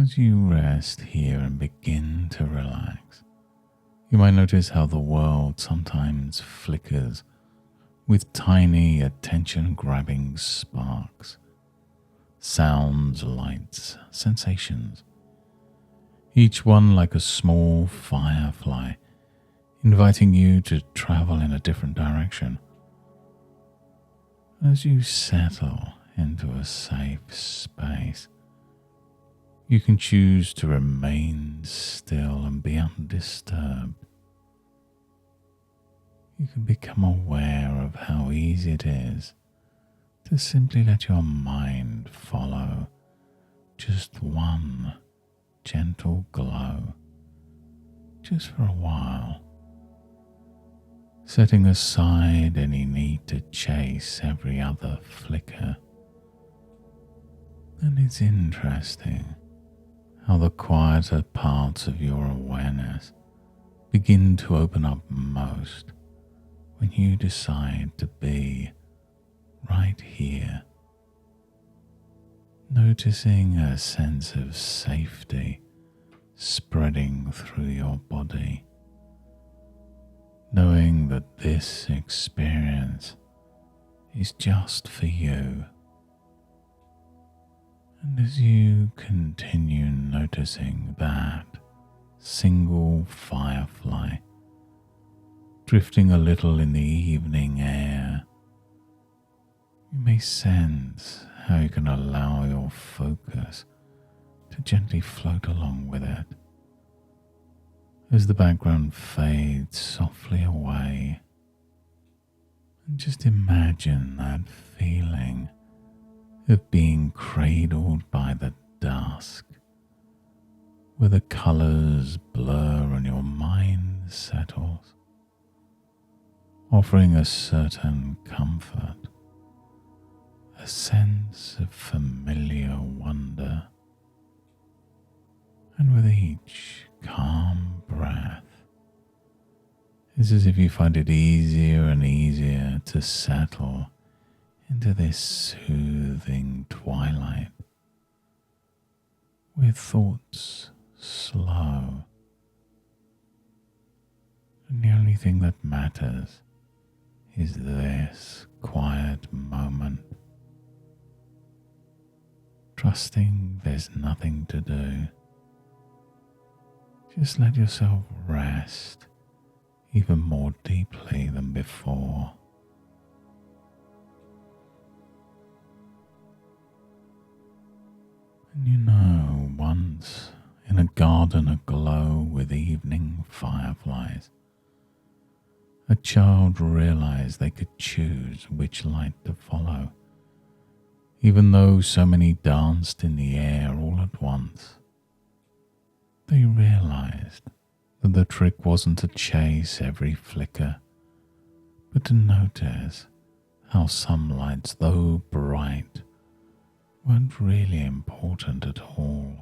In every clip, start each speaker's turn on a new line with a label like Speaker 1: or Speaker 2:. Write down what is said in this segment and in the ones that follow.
Speaker 1: As you rest here and begin to relax, you might notice how the world sometimes flickers with tiny attention-grabbing sparks, sounds, lights, sensations, each one like a small firefly, inviting you to travel in a different direction. As you settle into a safe space, you can choose to remain still and be undisturbed. You can become aware of how easy it is to simply let your mind follow just one gentle glow, just for a while, setting aside any need to chase every other flicker. And it's interesting how the quieter parts of your awareness begin to open up most when you decide to be right here, noticing a sense of safety spreading through your body, knowing that this experience is just for you. And as you continue noticing that single firefly drifting a little in the evening air, you may sense how you can allow your focus to gently float along with it as the background fades softly away. And just imagine that feeling of being cradled by the dusk, where the colors blur and your mind settles, offering a certain comfort, a sense of familiar wonder. And with each calm breath, it's as if you find it easier and easier to settle into this soothing twilight, with thoughts slow, and the only thing that matters is this quiet moment, trusting there's nothing to do. Just let yourself rest even more deeply than before. And you know, once in a garden aglow with evening fireflies, a child realized they could choose which light to follow, even though so many danced in the air all at once. They realized that the trick wasn't to chase every flicker, but to notice how some lights, though bright, weren't really important at all.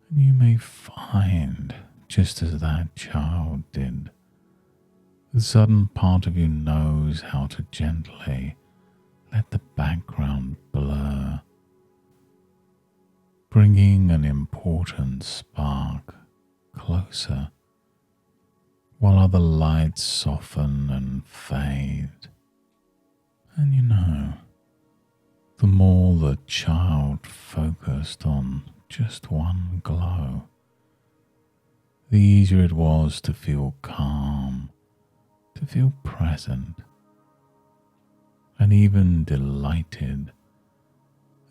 Speaker 1: And you may find, just as that child did, the sudden part of you knows how to gently let the background blur, bringing an important spark closer, while other lights soften and fade. And you know, the more the child focused on just one glow, the easier it was to feel calm, to feel present, and even delighted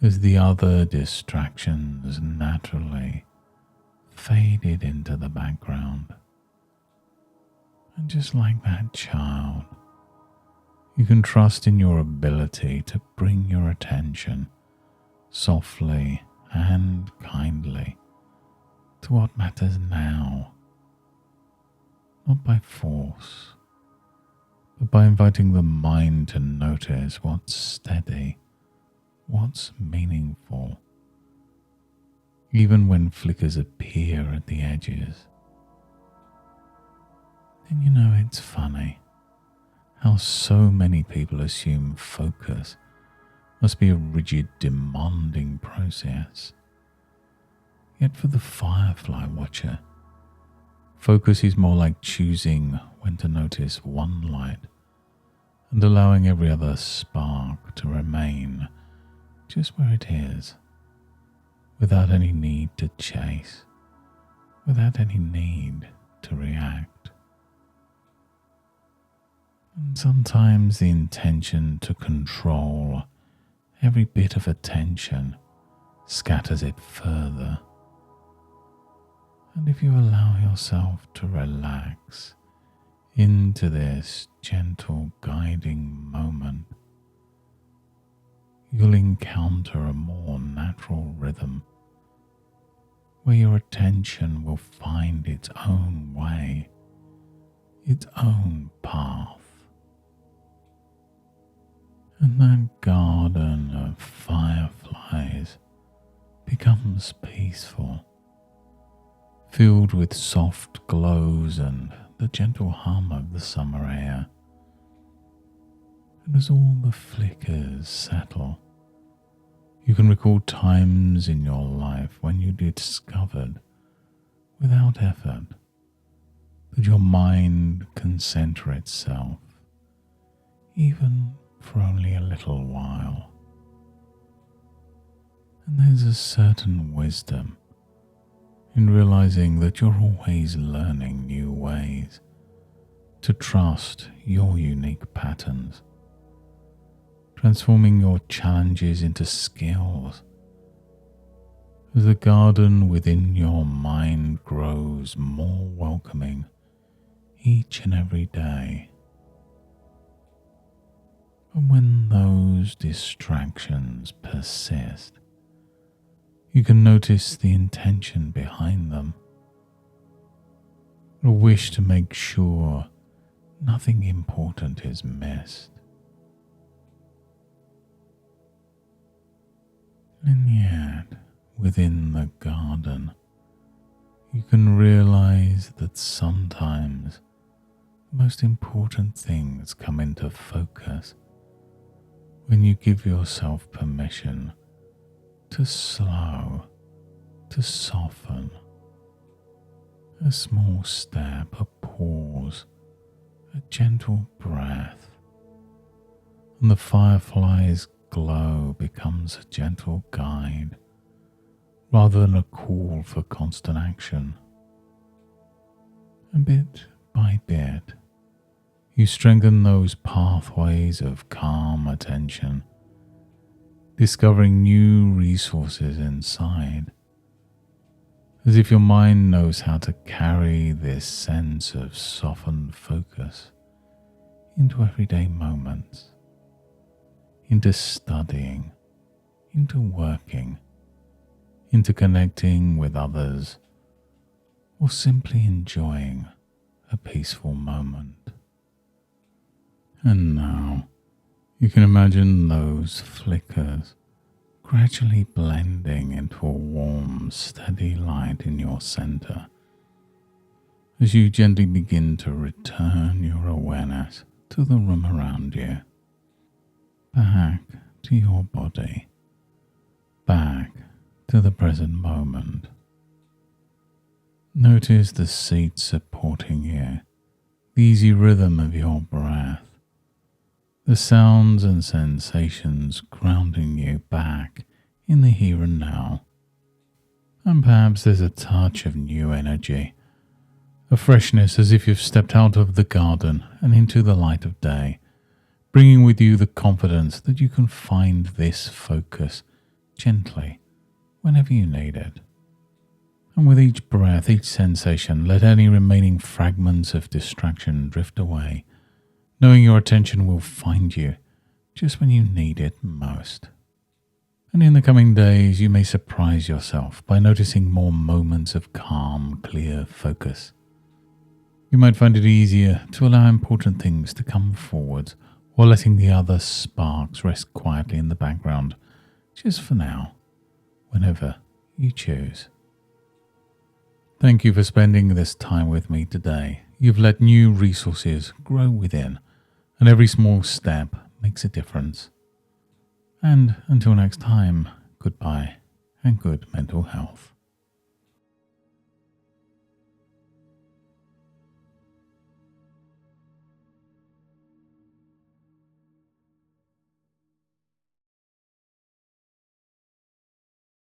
Speaker 1: as the other distractions naturally faded into the background. And just like that child, you can trust in your ability to bring your attention softly and kindly to what matters now, not by force, but by inviting the mind to notice what's steady, what's meaningful, even when flickers appear at the edges. And you know, it's funny how so many people assume focus must be a rigid, demanding process, Yet for the firefly watcher, focus is more like choosing when to notice one light and allowing every other spark to remain just where it is, without any need to chase, without any need to react. And sometimes the intention to control every bit of attention scatters it further. And if you allow yourself to relax into this gentle guiding moment, you'll encounter a more natural rhythm where your attention will find its own way, its own path. And that garden of fireflies becomes peaceful, filled with soft glows and the gentle hum of the summer air. And as all the flickers settle, you can recall times in your life when you discovered, without effort, that your mind can center itself, even for only a little while. And there's a certain wisdom in realizing that you're always learning new ways to trust your unique patterns, transforming your challenges into skills as the garden within your mind grows more welcoming each and every day. And when those distractions persist, you can notice the intention behind them, a wish to make sure nothing important is missed. And yet, within the garden, you can realize that sometimes the most important things come into focus when you give yourself permission to slow, to soften. A small step, a pause, a gentle breath, and the firefly's glow becomes a gentle guide rather than a call for constant action. And bit by bit, you strengthen those pathways of calm attention, discovering new resources inside, as if your mind knows how to carry this sense of softened focus into everyday moments, into studying, into working, into connecting with others, or simply enjoying a peaceful moment. And now you can imagine those flickers gradually blending into a warm, steady light in your center as you gently begin to return your awareness to the room around you, back to your body, back to the present moment. Notice the seat supporting you, the easy rhythm of your breath, the sounds and sensations grounding you back in the here and now. And perhaps there's a touch of new energy, a freshness as if you've stepped out of the garden and into the light of day, bringing with you the confidence that you can find this focus gently whenever you need it. And with each breath, each sensation, let any remaining fragments of distraction drift away, knowing your attention will find you just when you need it most. And in the coming days, you may surprise yourself by noticing more moments of calm, clear focus. You might find it easier to allow important things to come forward, or letting the other sparks rest quietly in the background, just for now, whenever you choose. Thank you for spending this time with me today. You've let new resources grow within, and every small step makes a difference. And until next time, goodbye and good mental health.